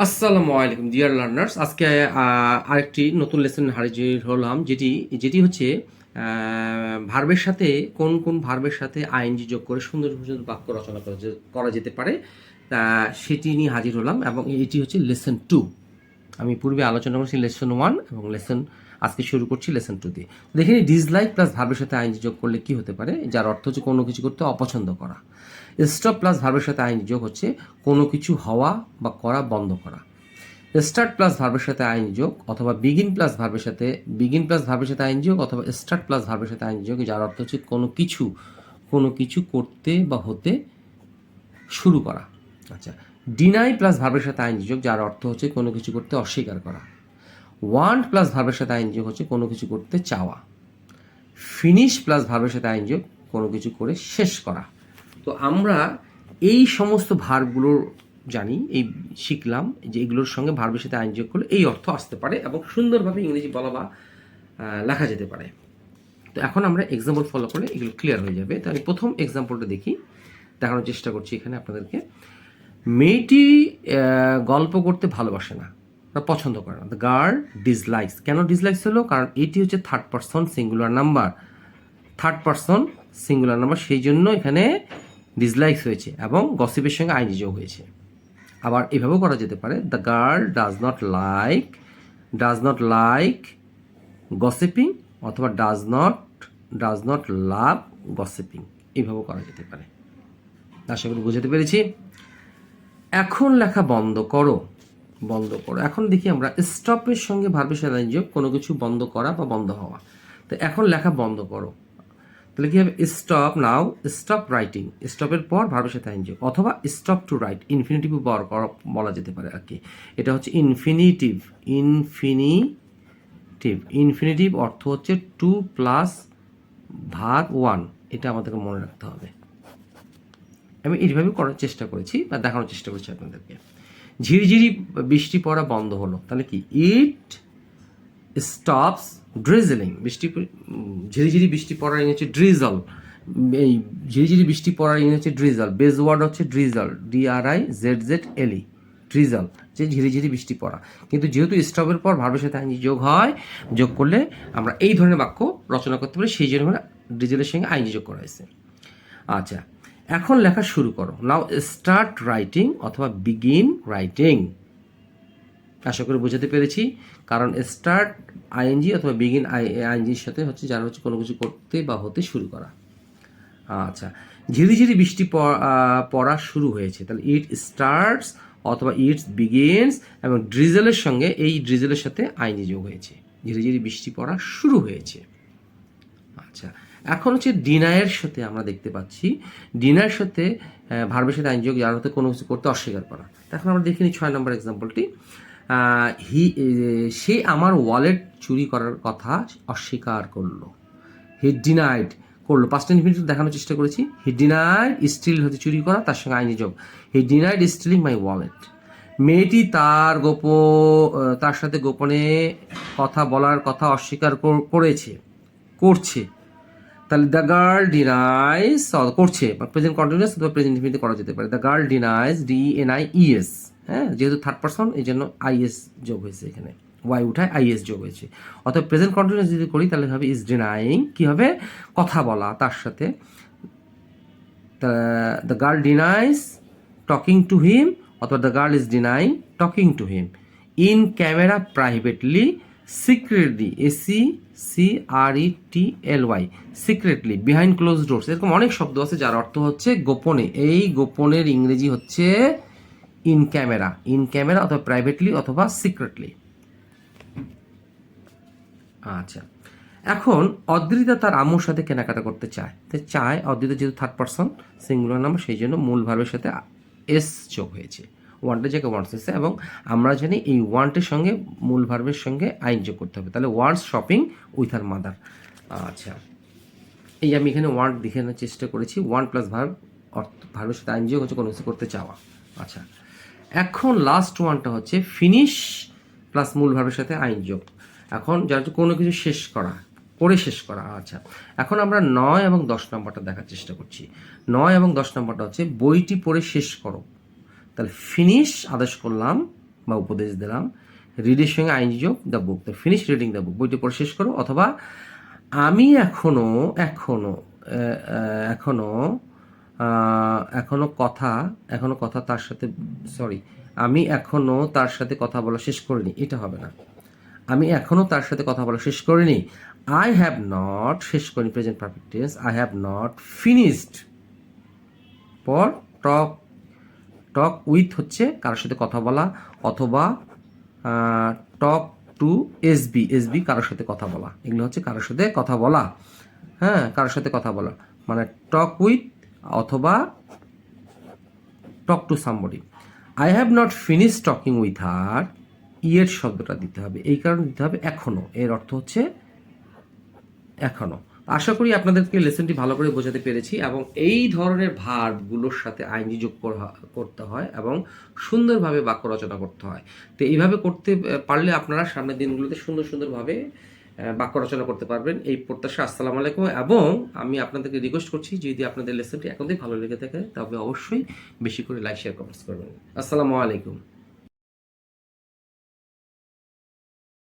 আসসালামু আলাইকুম dear learners. আজকে আরেকটি নতুন লেসন হাজির হলাম, যেটি যেটি হচ্ছে ভার্বের সাথে কোন কোন ভার্বের সাথে আইএনজি যোগ করে সুন্দর সুন্দর বাক্য রচনা করা যেতে পারে, সেটি নিয়ে হাজির হলাম। এবং এটি হচ্ছে লেসন 2। আমি পূর্বে আলোচনা করেছি লেসন 1 এবং আজকে শুরু করছি লেসন 2 দিয়ে। দেখে নিই ডিসলাইক প্লাস ভার্বের সাথে আইএনজি যোগ করলে কি হতে পারে, যার অর্থ হচ্ছে কোনো কিছু করতে অপছন্দ করা। স্টপ প্লাস ভার্বের সাথে আইএনজি যোগ হচ্ছে কোনো কিছু হওয়া বা করা বন্ধ করা। স্টার্ট প্লাস ভার্বের সাথে আইএনজি যোগ অথবা বিগিন প্লাস ভার্বের সাথে আইএনজি যোগ অথবা স্টার্ট প্লাস ভার্বের সাথে আইএনজি যোগ, যার অর্থ হচ্ছে কোনো কিছু করতে বা হতে শুরু করা। আচ্ছা, ডিনাই প্লাস ভার্বের সাথে আইএনজি যোগ, যার অর্থ হচ্ছে কোনো কিছু করতে অস্বীকার করা। ওয়ান্ট প্লাস ভার্বের সাথে আইএনজি যোগ হচ্ছে কোনো কিছু করতে চাওয়া। ফিনিশ প্লাস ভার্বের সাথে আইএনজি যোগ কোনো কিছু করে শেষ করা। তো আমরা এই সমস্ত ভার্বগুলোর জানি, এই শিখলাম যে এগুলোর সঙ্গে ভার্বের সাথে আইন যোগ করলে এই অর্থ আসতে পারে এবং সুন্দরভাবে ইংরেজি বলা বা লেখা যেতে পারে। তো এখন আমরা এক্সাম্পল ফলো করলে এগুলো ক্লিয়ার হয়ে যাবে। তো আমি প্রথম এক্সাম্পলটা দেখি, দেখানোর চেষ্টা করছি এখানে আপনাদেরকে। মেয়েটি গল্প করতে ভালোবাসে না বা পছন্দ করে না। The girl dislikes. কেন ডিসলাইকস হলো? কারণ এটি হচ্ছে থার্ড পারসন সিঙ্গুলার নাম্বার, সেই জন্য এখানে ডিসলাইকস হয়েছে এবং গসিপের সঙ্গে আইনজি যোগ হয়েছে। আবার এভাবেও করা যেতে পারে, the girl does not like gossiping অথবা ডাজ নট লাভ গসিপিং, এইভাবেও করা যেতে পারে। আশা করি বুঝাতে পেরেছি। এখন লেখা বন্ধ করো। এখন দেখি আমরা স্টপের সঙ্গে ভার্বের সাথে যোগ কোনো কিছু বন্ধ করা বা বন্ধ হওয়া। তো এখন লেখা বন্ধ করো, তাহলে কি হবে? Stop now, stop writing. স্টপের পর ভার্বের সাথে আইনজি যোগ অথবা স্টপ টু রাইট, ইনফিনিটিভ বলা যেতে পারে আর কি। এটা হচ্ছে ইনফিনিটিভ অর্থ হচ্ছে 2 প্লাস ভার্ব 1। এটা আমাদেরকে মনে রাখতে হবে। আমি এইভাবে করার চেষ্টা করেছি বা দেখানোর চেষ্টা করছি আপনাদেরকে। ঝিরিঝিরি বৃষ্টি পড়া বন্ধ হলো, তাহলে কি? ইট স্টপস ড্রিজলিং। ঝিরিঝিরি বৃষ্টি পড়ার ইংরেজি হচ্ছে ড্রিজল। এই ঝিরিঝিরি বৃষ্টি পড়ার ইংরেজি হচ্ছে ড্রিজল। বেজ ওয়ার্ড হচ্ছে ড্রিজল, DRIZZLE, ড্রিজল, যে ঝিরিঝিরি বৃষ্টি পড়া। কিন্তু যেহেতু স্টপের পর ভার্বের সাথে আইনজি যোগ হয়, যোগ করলে আমরা এই ধরনের বাক্য রচনা করতে পারি, সেই জন্য ড্রিজলের সঙ্গে আইনজি যোগ করা হয়েছে। আচ্ছা, এখন লেখা শুরু করো। নাও স্টার্ট রাইটিং অথবা বিগিন রাইটিং। আশা করি বোঝাতে পেরেছি। কারণ স্টার্ট আইএনজি অথবা বিগিন আইএনজির সাথে হচ্ছে যারা হচ্ছে কোনো কিছু করতে বা হতে শুরু করা। আচ্ছা, ঝিরিঝিরি বৃষ্টি পড়া শুরু হয়েছে, তাহলে ইট স্টার্টস অথবা ইটস বিগিনস, এবং ড্রিজেলের সঙ্গে এই ড্রিজেলের সাথে আইএনজি যোগ হয়েছে। ঝিরিঝিরি বৃষ্টি পড়া শুরু হয়েছে। আচ্ছা, এখন হচ্ছে ডিনায়ের সাথে আমরা দেখতে পাচ্ছি, ডিনার সাথে ভার্বের সাথে আইনযোগ, যার হতে কোনো কিছু করতে অস্বীকার করা। এখন আমরা দেখে নিই 6 নম্বর এক্সাম্পলটি। সে আমার ওয়ালেট চুরি করার কথা অস্বীকার করলো। হি ডিনাইড করলো, পাস্ট ইনফিনিটিভ দেখানোর চেষ্টা করেছি। হি ডিনাইড স্টিল হতে চুরি করা, তার সঙ্গে আইনি যোগ। হি ডিনাইড স্টিলিং মাই ওয়ালেট। মেয়েটি তার সাথে গোপনে কথা বলার কথা অস্বীকার করছে, তাহলে দ্য গার্ল ডিনাইস করছে বা প্রেজেন্ট কন্টিনিউয়াস অথবা প্রেজেন্ট ইনফিনিটিভ করা যেতে পারে। দ্য গার্ল ডিনাইস, DNIES, হ্যাঁ, যেহেতু থার্ড পারসন এই জন্য IS যোগ হয়েছে, এখানে ওয়াই উঠায় IS যোগ হয়েছে। অথবা প্রেজেন্ট কন্টিনিউয়াস যদি করি তাহলে হবে ইজ ডিনাইং, কি হবে? কথা বলা তার সাথে। The girl denies talking to him অথবা the girl is denying talking to him. In camera privately, secretly, SECRETLY, secretly, behind close doors. এরকম অনেক শব্দ আছে যার অর্থ হচ্ছে গোপনে। এই গোপনের ইংরেজি হচ্ছে ইন ক্যামেরা অথবা প্রাইভেটলি অথবা সিক্রেটলি। আচ্ছা, এখন অদ্রিতা তার আম্মুর সাথে কেনাকাটা করতে চায়। অদ্রিতা যেহেতু থার্ড পারসন সিঙ্গুলার নাম্বার, সেই জন্য মূল ভার্বের সাথে S যোগ হয়েছে, ওয়ান্টের জায়গায় ওয়ান্টস এসে, এবং আমরা জানি এই ওয়ান্টের সঙ্গে মূল ভার্বের সঙ্গে আইন যোগ করতে হবে, তাহলে wants shopping with her mother. আচ্ছা, এই আমি এখানে ওয়ান্ট দেখে আনার চেষ্টা করেছি। ওয়ান্ট প্লাস ভার্ব, ভার্বের সাথে আইন যোগ হচ্ছে কোনো কিছু করতে চাওয়া। আচ্ছা, এখন লাস্ট ওয়ানটা হচ্ছে ফিনিশ প্লাস মূল ভার্বের সাথে আইন যোগ। এখন যার কোনো কিছু শেষ করা। আচ্ছা, এখন আমরা 9 এবং 10 নম্বরটা দেখার চেষ্টা করছি। 9 এবং 10 নম্বরটা হচ্ছে বইটি পড়ে শেষ করো, তাহলে ফিনিশ আদেশ করলাম বা উপদেশ দিলাম, রিডের সঙ্গে আইএনজি যোগ দ্য বুক, তো ফিনিশ রিডিং দ্য বুক, বইটি পড়ে শেষ করো। অথবা আমি এখনো এখনো এখনো এখনো কথা তার সাথে, সরি, আমি এখনো তার সাথে কথা বলা শেষ করিনি, এটা হবে না। আমি এখনো তার সাথে কথা বলা শেষ করিনি, আই হ্যাভ নট, শেষ করিনি present perfect tense, I have not finished. পর টক, টক উইথ হচ্ছে কারোর সাথে কথা বলা, অথবা টক টু এসবি, এসবি কারোর সাথে কথা বলা, এগুলো হচ্ছে কারোর সাথে কথা বলা। হ্যাঁ, কারোর সাথে কথা বলা মানে টক উইথ অথবা talk to somebody. I have not finish talking with her, ইয়ের শব্দটা দিতে হবে, এই কারণে দিতে হবে এখনো, এর অর্থ হচ্ছে এখনো। আশা করি আপনাদেরকে লেসনটি ভালো করে বোঝাতে পেরেছি, এবং এই ধরনের ভার্বগুলোর সাথে আইনজি যোগ করতে হয় এবং সুন্দরভাবে বাক্য রচনা করতে হয়। তো এইভাবে করতে পারলে আপনারা সামনের দিনগুলোতে সুন্দরভাবে বাক্য রচনা করতে পারবেন, এই প্রত্যাশা। আসসালামু আলাইকুম। এবং আমি আপনাদেরকে রিকোয়েস্ট করছি, যদি আপনাদের লেসনটি এখন থেকে ভালো লেগে থাকে তবে অবশ্যই বেশি করে লাইক, শেয়ার, কমেন্টস করবেন। আসসালামু আলাইকুম।